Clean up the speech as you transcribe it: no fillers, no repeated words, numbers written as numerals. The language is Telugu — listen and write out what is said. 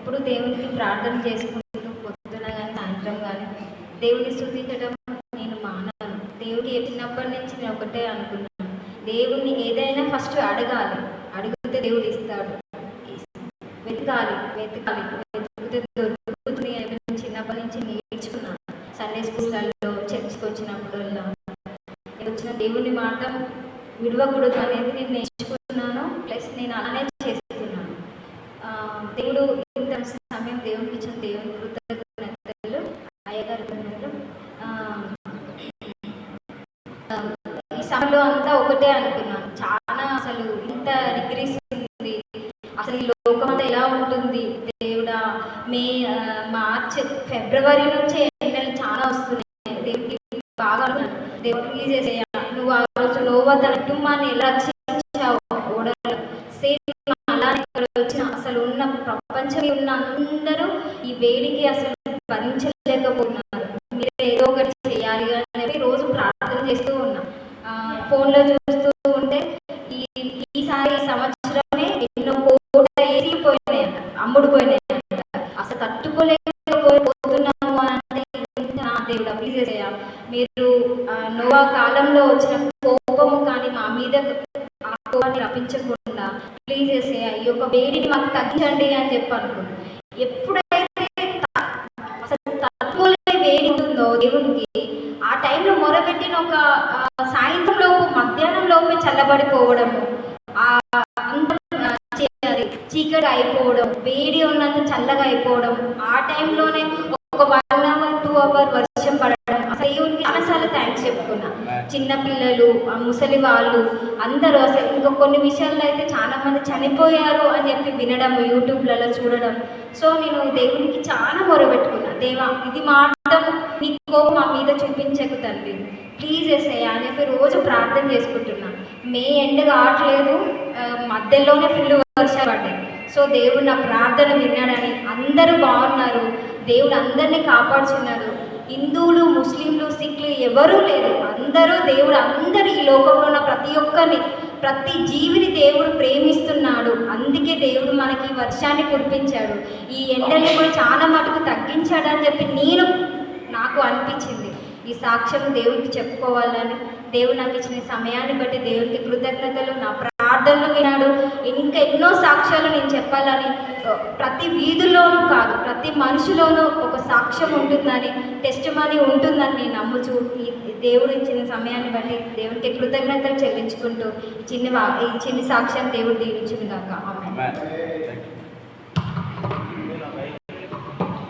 ఎప్పుడు దేవునికి ప్రార్థన చేసుకుంటూ పొద్దున కానీ సాయంత్రం కానీ దేవుని స్తుతించడం నేను మానను. దేవుడు చిన్నప్పటి నుంచి నేను ఒకటే అనుకున్నాను, దేవుణ్ణి ఏదైనా ఫస్ట్ అడగాలి, అడిగితే దేవుడు ఇస్తాడు. వెతకాలి వెతకాలి వెతికితే దొరుకుతుంది అని చిన్నప్పటి నుంచి నేర్చుకున్నాను. సండే స్కూల్లలో చర్చ్కి వచ్చినప్పుడు వచ్చిన దేవుని మాట విడవకూడదు అనేది నేను నేర్చుకున్నాను. ప్లస్ నేను అలానే చేస్తున్నాను. దేవుడు ఇంత సమయం దేవునికి ఇచ్చిన దేవుని కృతజ్ఞతలు. అయ్యగారు ఈ సమయంలో అంతా ఒకటే అనుకున్నాను, చాలా అసలు ఇంత డిగ్రీస్ ఉంది, అసలు ఈ లోకం అంతా ఎలా ఉంటుంది దేవుడా. మార్చ్ ఫిబ్రవరి నుంచే ఎండలు చాలా వస్తున్నాయి. దేవుడికి బాగా దేవుడు ప్లీజ్ చేసేయ, నువ్వు ఆ రోజు నోవా తన కుటుంబాన్ని ఎలా రక్షించావు ఓడలో, సేమ్ అలానే ఇక్కడ వచ్చిన అసలు ఉన్న ప్రపంచంలో ఉన్న అందరూ ఈ వేడికి అసలు భరించలేకపోతున్నారు. మీరు ఏదో ఒకటి చేయాలి అని రోజు ప్రార్థన చేస్తూ ఉన్నా. ఫోన్లో చూస్తూ ఉంటే ఈసారి సంవత్సరమే ఎన్నో కోట్ల ఏసీ పోయినాయి, అమ్ముడు పోయినాయి. అసలు తట్టుకోలేకపోతున్నాము అంటే దేవుడు ప్లీజ్ చేయ, మీరు నోవా కాలంలో వచ్చిన కోపము కానీ మా మీద ఆ కోపాన్ని రప్పించకుండా ప్లీజ్ చేసేయ, ఈ యొక్క వేడిని మాకు తగ్గించండి అని చెప్పి అనుకున్నాను. ఎప్పుడైతే అసలు తట్టుకోలే వేడి ఉంటుందో దేవునికి, ఆ టైంలో మొరపెట్టిన ఒక సాయంత్రం లోపు మధ్యాహ్నం లోపే చల్లబడిపోవడము, చీకటి అయిపోవడం, వేడి ఉన్నంత చల్లగా అయిపోవడం, ఆ టైంలోనే ఒక 1 hour 2 hour వర్షం పడడం, అసలు దేవునికి చాలాసార్లు థ్యాంక్స్ చెప్పుకున్నా. చిన్నపిల్లలు, ముసలి వాళ్ళు అందరూ అసలు ఇంకా కొన్ని విషయాల్లో అయితే చాలా మంది చనిపోయారు అని చెప్పి వినడం, యూట్యూబ్లలో చూడడం. సో నేను దేవునికి చాలా మొరబెట్టుకున్నా, దేవా ఇది మాత్రం నీ కోపం మా మీద చూపించకు తండ్రి, ప్లీజ్ వేసేయా అని చెప్పి రోజు ప్రార్థన చేసుకుంటున్నా. ఎండ కావట్లేదు, మధ్యలోనే ఫుల్ వర్షాలు పడ్డాయి. సో దేవుడు నా ప్రార్థన విన్నాడని అందరూ బాగున్నారు, దేవుడు అందరినీ కాపాడుచున్నారు. హిందువులు, ముస్లింలు, సిఖ్లు ఎవరూ లేరు, అందరూ దేవుడు అందరూ ఈ లోకంలో ఉన్న ప్రతి ఒక్కరిని, ప్రతి జీవిని దేవుడు ప్రేమిస్తున్నాడు. అందుకే దేవుడు మనకి వర్షాన్ని కురిపించాడు, ఈ ఎండల్ని కూడా చాలా మటుకు తగ్గించాడు అని చెప్పి నాకు అనిపించింది. ఈ సాక్ష్యం దేవుడికి చెప్పుకోవాలని, దేవుడు నాకు ఇచ్చిన సమయాన్ని బట్టి దేవుడికి కృతజ్ఞతలు. నా ప్రార్థనలు వినాడు. ఇంకా ఎన్నో సాక్ష్యాలు నేను చెప్పాలని, ప్రతి వీధుల్లోనూ కాదు ప్రతి మనిషిలోనూ ఒక సాక్ష్యం ఉంటుందని, టెస్ట్ మనీ ఉంటుందని నేను నమ్ముచు ఈ దేవుడు ఇచ్చిన సమయాన్ని బట్టి దేవుడికి కృతజ్ఞతలు చెల్లించుకుంటూ ఈ చిన్ని సాక్ష్యం దేవుడు దీవించును గాక. ఆమేన్.